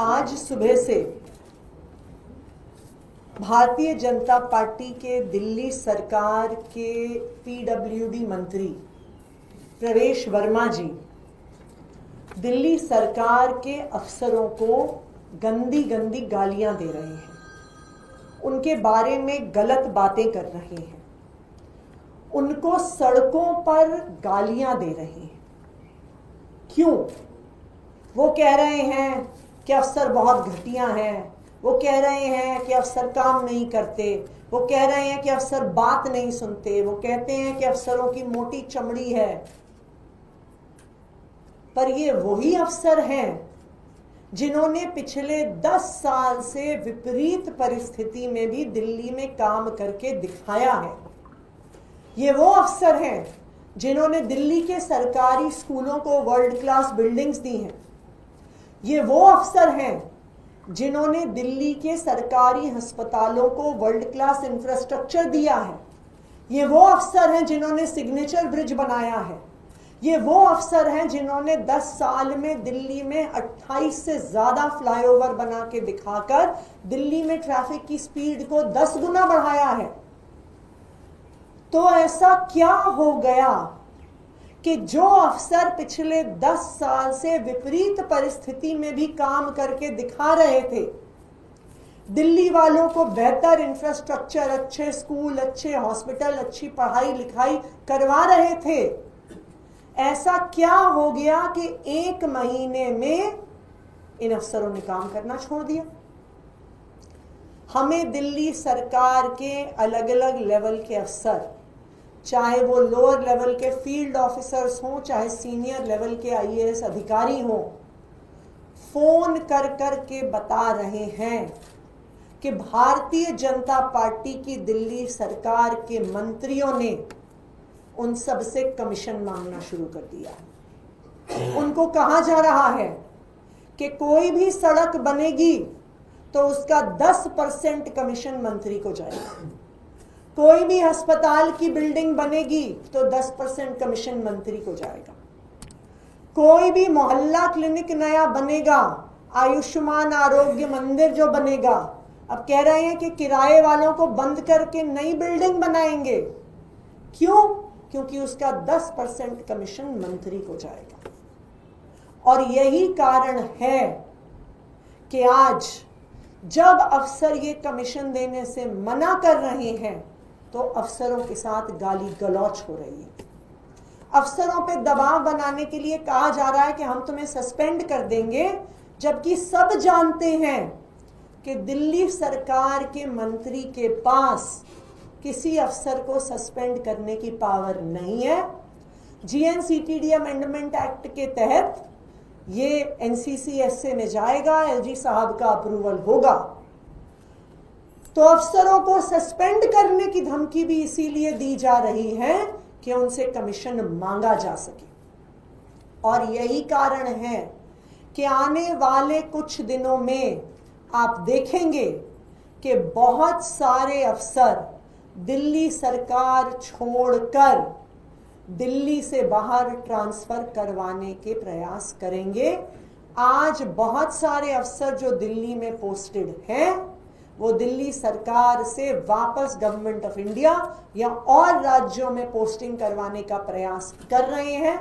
आज सुबह से भारतीय जनता पार्टी के दिल्ली सरकार के पीडब्ल्यूडी मंत्री प्रवेश वर्मा जी दिल्ली सरकार के अफसरों को गंदी गंदी गालियां दे रहे हैं, उनके बारे में गलत बातें कर रहे हैं, उनको सड़कों पर गालियां दे रहे हैं। क्यों? वो कह रहे हैं कि अफसर बहुत घटिया हैं, वो कह रहे हैं कि अफसर काम नहीं करते, वो कह रहे हैं कि अफसर बात नहीं सुनते, वो कहते हैं कि अफसरों की मोटी चमड़ी है। पर ये वही अफसर हैं जिन्होंने पिछले 10 साल से विपरीत परिस्थिति में भी दिल्ली में काम करके दिखाया है। ये वो अफसर हैं जिन्होंने दिल्ली के सरकारी स्कूलों को वर्ल्ड क्लास बिल्डिंग्स दी हैं। ये वो अफसर हैं जिन्होंने दिल्ली के सरकारी अस्पतालों को वर्ल्ड क्लास इंफ्रास्ट्रक्चर दिया है। ये वो अफसर हैं जिन्होंने सिग्नेचर ब्रिज बनाया है। ये वो अफसर हैं जिन्होंने 10 साल में दिल्ली में 28 से ज्यादा फ्लाईओवर बना के दिखाकर दिल्ली में ट्रैफिक की स्पीड को 10 गुना बढ़ाया है। तो ऐसा क्या हो गया कि जो अफसर पिछले 10 साल से विपरीत परिस्थिति में भी काम करके दिखा रहे थे, दिल्ली वालों को बेहतर इंफ्रास्ट्रक्चर, अच्छे स्कूल, अच्छे हॉस्पिटल, अच्छी पढ़ाई लिखाई करवा रहे थे, ऐसा क्या हो गया कि 1 महीने में इन अफसरों ने काम करना छोड़ दिया? हमें दिल्ली सरकार के अलग अलग लेवल के अफसर, चाहे वो लोअर लेवल के फील्ड ऑफिसर्स हों, चाहे सीनियर लेवल के आईएएस अधिकारी हों, फोन कर कर के बता रहे हैं कि भारतीय जनता पार्टी की दिल्ली सरकार के मंत्रियों ने उन सब से कमीशन मांगना शुरू कर दिया है। उनको कहा जा रहा है कि कोई भी सड़क बनेगी तो उसका 10% कमीशन मंत्री को जाएगा, कोई भी अस्पताल की बिल्डिंग बनेगी तो 10% कमीशन मंत्री को जाएगा, कोई भी मोहल्ला क्लिनिक नया बनेगा, आयुष्मान आरोग्य मंदिर जो बनेगा, अब कह रहे हैं कि किराए वालों को बंद करके नई बिल्डिंग बनाएंगे। क्यों? क्योंकि उसका 10% कमीशन मंत्री को जाएगा। और यही कारण है कि आज जब अफसर ये कमीशन देने से मना कर रहे हैं तो अफसरों के साथ गाली गलौच हो रही है। अफसरों पे दबाव बनाने के लिए कहा जा रहा है कि हम तुम्हें सस्पेंड कर देंगे, जबकि सब जानते हैं कि दिल्ली सरकार के मंत्री के पास किसी अफसर को सस्पेंड करने की पावर नहीं है। जीएनसीटीडी अमेंडमेंट एक्ट के तहत ये एनसीसीएसए में जाएगा, एलजी साहब का अप्रूवल होगा। तो अफसरों को सस्पेंड करने की धमकी भी इसीलिए दी जा रही है कि उनसे कमीशन मांगा जा सके। और यही कारण है कि आने वाले कुछ दिनों में आप देखेंगे कि बहुत सारे अफसर दिल्ली सरकार छोड़कर दिल्ली से बाहर ट्रांसफर करवाने के प्रयास करेंगे। आज बहुत सारे अफसर जो दिल्ली में पोस्टेड हैं वो दिल्ली सरकार से वापस गवर्नमेंट ऑफ इंडिया या और राज्यों में पोस्टिंग करवाने का प्रयास कर रहे हैं,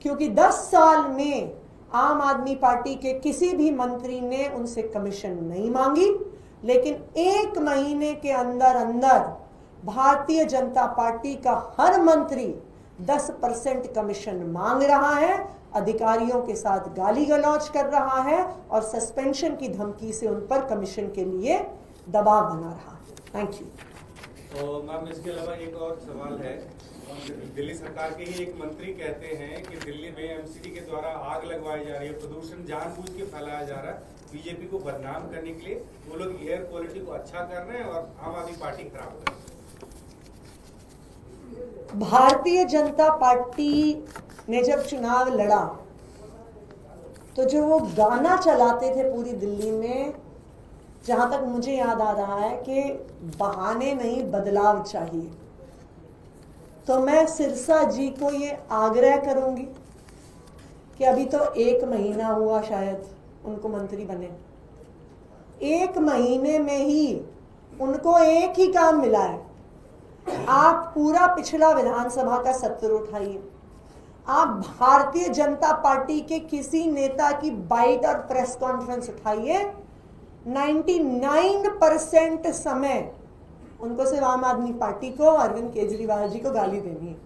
क्योंकि 10 साल में आम आदमी पार्टी के किसी भी मंत्री ने उनसे कमीशन नहीं मांगी, लेकिन 1 महीने के अंदर अंदर भारतीय जनता पार्टी का हर मंत्री 10% कमीशन मांग रहा है, अधिकारियों के साथ गाली गलौज कर रहा है और सस्पेंशन की धमकी से उन पर कमीशन के लिए दबाव बना रहा है। Thank you. तो मैम, इसके अलावा एक और सवाल है। दिल्ली सरकार के ही एक मंत्री कहते हैं कि दिल्ली में एमसीडी के द्वारा आग लगवाई जा रही है, प्रदूषण जानबूझ के फैलाया जा रहा है बीजेपी को बदनाम करने के लिए। वो लोग एयर क्वालिटी को अच्छा कर रहे हैं और आम आदमी पार्टी खराब कर रही है। भारतीय जनता पार्टी ने जब चुनाव लड़ा तो जो वो गाना चलाते थे पूरी दिल्ली में, जहां तक मुझे याद आ रहा है कि बहाने नहीं बदलाव चाहिए, तो मैं सिरसा जी को ये आग्रह करूंगी कि अभी तो 1 महीना हुआ शायद उनको मंत्री बने। 1 महीने में ही उनको एक ही काम मिला है। आप पूरा पिछला विधानसभा का सत्र उठाइए, आप भारतीय जनता पार्टी के किसी नेता की बाइट और प्रेस कॉन्फ्रेंस उठाइए, 99% समय उनको सिर्फ आम आदमी पार्टी को, अरविंद केजरीवाल जी को गाली देनी है।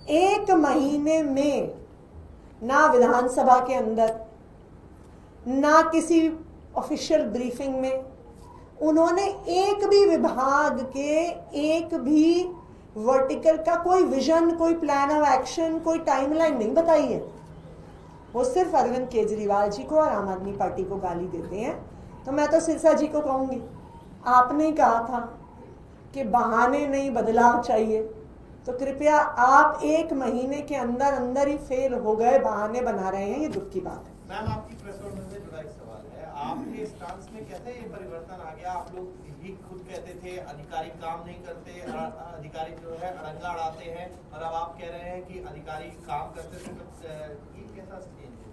1 महीने में ना विधानसभा के अंदर, ना किसी ऑफिशियल ब्रीफिंग में उन्होंने एक भी विभाग के एक भी वर्टिकल का कोई विजन, कोई प्लान ऑफ एक्शन, कोई टाइमलाइन नहीं बताई है। वो सिर्फ अरविंद केजरीवाल जी को और आम आदमी पार्टी को गाली देते हैं। तो मैं तो सिरसा जी को कहूंगी, आपने कहा था कि बहाने नहीं बदलाव चाहिए, तो कृपया आप 1 महीने के अंदर अंदर ही फेल हो गए, बहाने बना रहे हैं, ये दुख की बात है। मैम, आपकी प्रेस कॉन्फ्रेंस से जुड़ा एक सवाल है। आपके स्टांस में कहते हैं ये परिवर्तन आ गया। आप लोग ही खुद कहते थे अधिकारी काम नहीं करते, अधिकारी जो है अड़ंगा अड़ाते हैं, और अब आप कह रहे हैं कि अधिकारी काम करते थे। तो ये कैसा चेंज है?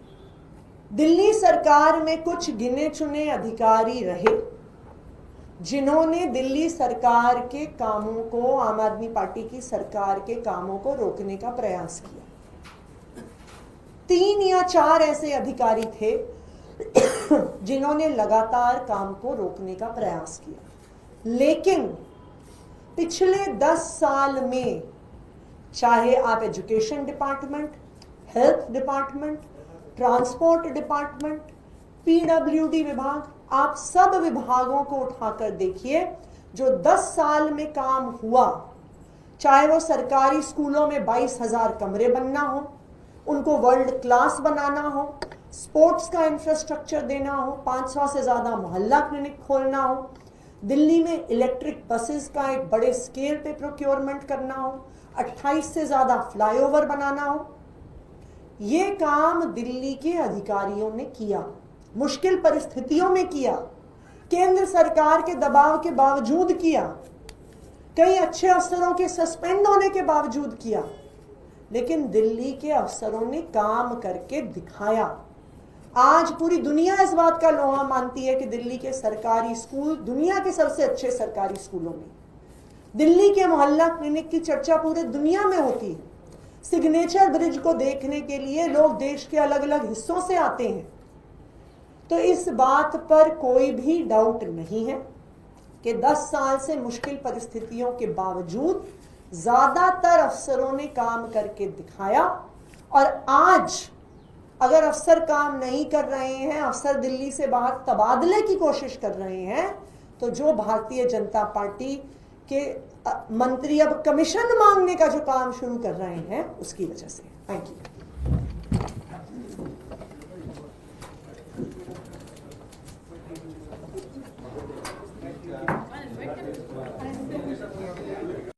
दिल्ली सरकार में कुछ गिने चुने अधिकारी रहे जिन्होंने दिल्ली सरकार के कामों को, आम आदमी पार्टी की सरकार के कामों को रोकने का प्रयास किया। 3 या 4 ऐसे अधिकारी थे जिन्होंने लगातार काम को रोकने का प्रयास किया। लेकिन पिछले 10 साल में, चाहे आप education department, health department, transport department, PWD विभाग, आप सब विभागों को उठाकर देखिए, जो 10 साल में काम हुआ, चाहे वो सरकारी स्कूलों में 22,000 कमरे बनना हो, उनको वर्ल्ड क्लास बनाना हो, स्पोर्ट्स का इंफ्रास्ट्रक्चर देना हो, 500 से ज्यादा मोहल्ला क्लिनिक खोलना हो, दिल्ली में इलेक्ट्रिक बसेस का एक बड़े स्केल पे प्रोक्योरमेंट करना हो, 28 से ज्यादा फ्लाईओवर बनाना हो, ये काम दिल्ली के अधिकारियों ने किया। मुश्किल परिस्थितियों में किया, केंद्र सरकार के दबाव के बावजूद किया, कई अच्छे अफसरों के सस्पेंड होने के बावजूद किया। लेकिन दिल्ली के अफसरों ने काम करके दिखाया। आज पूरी दुनिया इस बात का लोहा मानती है कि दिल्ली के सरकारी स्कूल दुनिया के सबसे अच्छे सरकारी स्कूलों में, दिल्ली के मोहल्ला क्लिनिक की चर्चा पूरे दुनिया में होती है। सिग्नेचर ब्रिज को देखने के लिए लोग देश के अलग अलग हिस्सों से आते हैं। तो इस बात पर कोई भी डाउट नहीं है कि 10 साल से मुश्किल परिस्थितियों के बावजूद ज्यादातर अफसरों ने काम करके दिखाया। और आज अगर अफसर काम नहीं कर रहे हैं, अफसर दिल्ली से बाहर तबादले की कोशिश कर रहे हैं, तो जो भारतीय जनता पार्टी के मंत्री अब कमीशन मांगने का जो काम शुरू कर रहे हैं, उसकी वजह से। Thank you.